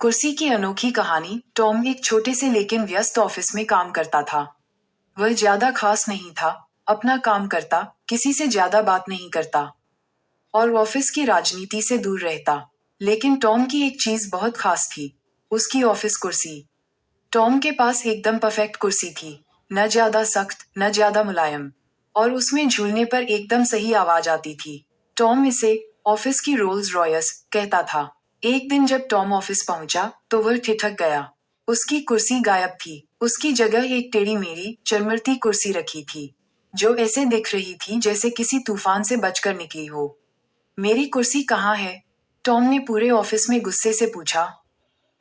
कुर्सी की अनोखी कहानी। टॉम एक छोटे से लेकिन व्यस्त ऑफिस में काम करता था। वह ज्यादा खास नहीं था, अपना काम करता, किसी से ज्यादा बात नहीं करता और ऑफिस की राजनीति से दूर रहता। लेकिन टॉम की एक चीज बहुत खास थी, उसकी ऑफिस कुर्सी। टॉम के पास एकदम परफेक्ट कुर्सी थी, न ज्यादा सख्त न ज्यादा मुलायम, और उसमें झूलने पर एकदम सही आवाज आती थी। टॉम इसे ऑफिस की रोल्स रॉयस कहता था। एक दिन जब टॉम ऑफिस पहुंचा तो वह ठिठक गया। उसकी कुर्सी गायब थी। उसकी जगह एक टेढ़ी मेढ़ी चरमरती कुर्सी रखी थी, जो ऐसे दिख रही थी जैसे किसी तूफान से बचकर निकली हो। मेरी कुर्सी कहाँ है? टॉम ने पूरे ऑफिस में गुस्से से पूछा।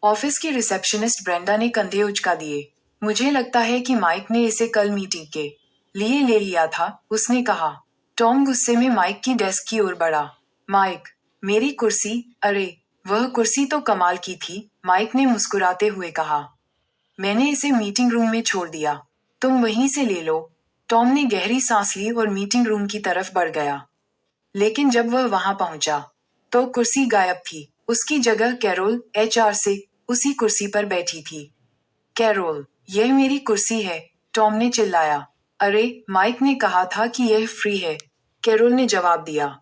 ऑफिस की रिसेप्शनिस्ट ब्रेंडा ने कंधे उचका दिए। मुझे लगता है कि माइक ने इसे कल मीटिंग के लिए ले लिया था, उसने कहा। टॉम गुस्से में माइक की डेस्क की ओर बढ़ा। माइक, मेरी कुर्सी? अरे, वह कुर्सी तो कमाल की थी, माइक ने मुस्कुराते हुए कहा। मैंने इसे मीटिंग रूम में छोड़ दिया, तुम वहीं से ले लो। टॉम ने गहरी सांस ली और मीटिंग रूम की तरफ बढ़ गया। लेकिन जब वह वहां पहुंचा तो कुर्सी गायब थी। उसकी जगह कैरोल एचआर से उसी कुर्सी पर बैठी थी। कैरोल, यह मेरी कुर्सी है, टॉम ने चिल्लाया। अरे, माइक ने कहा था कि यह फ्री है, कैरोल ने जवाब दिया।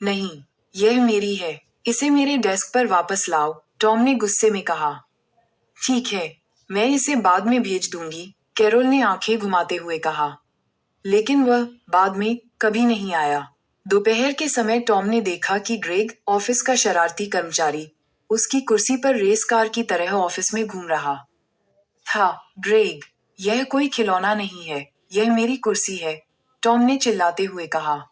नहीं, यह मेरी है, इसे मेरे डेस्क पर वापस लाओ, टॉम ने गुस्से में कहा। ठीक है, मैं इसे बाद में भेज दूंगी, कैरोल ने आंखें घुमाते हुए कहा। लेकिन वह बाद में कभी नहीं आया। दोपहर के समय टॉम ने देखा कि ग्रेग, ऑफिस का शरारती कर्मचारी, उसकी कुर्सी पर रेस कार की तरह ऑफिस में घूम रहा था। ग्रेग, यह कोई खिलौना नहीं है, यह मेरी कुर्सी है, टॉम ने चिल्लाते हुए कहा।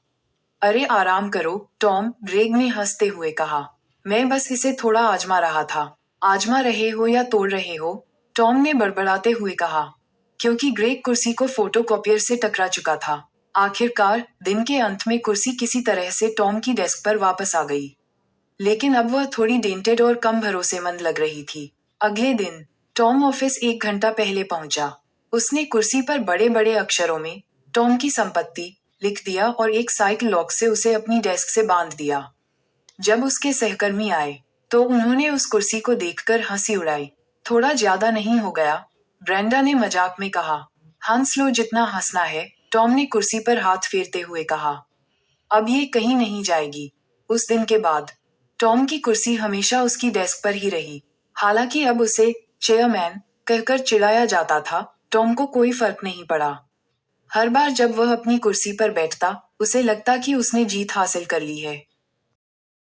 अरे आराम करो, टॉम, ग्रेग ने हंसते हुए कहा। मैं बस इसे थोड़ा आजमा रहा था। आजमा रहे हो या तोड़ रहे हो? टॉम ने बड़बड़ाते हुए कहा, क्योंकि ग्रेग कुर्सी को फोटोकॉपियर से टकरा चुका था। आखिरकार दिन के अंत में कुर्सी किसी तरह से टॉम की डेस्क पर वापस आ गई। लेकिन अब वह थोड़ी डेंटेड और कम भरोसेमंद लग रही थी। अगले दिन टॉम ऑफिस 1 घंटा पहले पहुंचा। उसने कुर्सी पर बड़े बड़े अक्षरों में टॉम की संपत्ति लिख दिया और एक साइकिल लॉक से उसे अपनी डेस्क से बांध दिया। जब उसके सहकर्मी आए तो उन्होंने उस कुर्सी को देखकर हंसी उड़ाई। थोड़ा ज्यादा नहीं हो गया? ब्रेंडा ने मजाक में कहा। हंस लो जितना हंसना है, टॉम ने कुर्सी पर हाथ फेरते हुए कहा। अब ये कहीं नहीं जाएगी। उस दिन के बाद टॉम की कुर्सी हमेशा उसकी डेस्क पर ही रही। हालांकि अब उसे चेयरमैन कहकर चिढ़ाया जाता था, टॉम को कोई फर्क नहीं पड़ा। हर बार जब वह अपनी कुर्सी पर बैठता, उसे लगता कि उसने जीत हासिल कर ली है।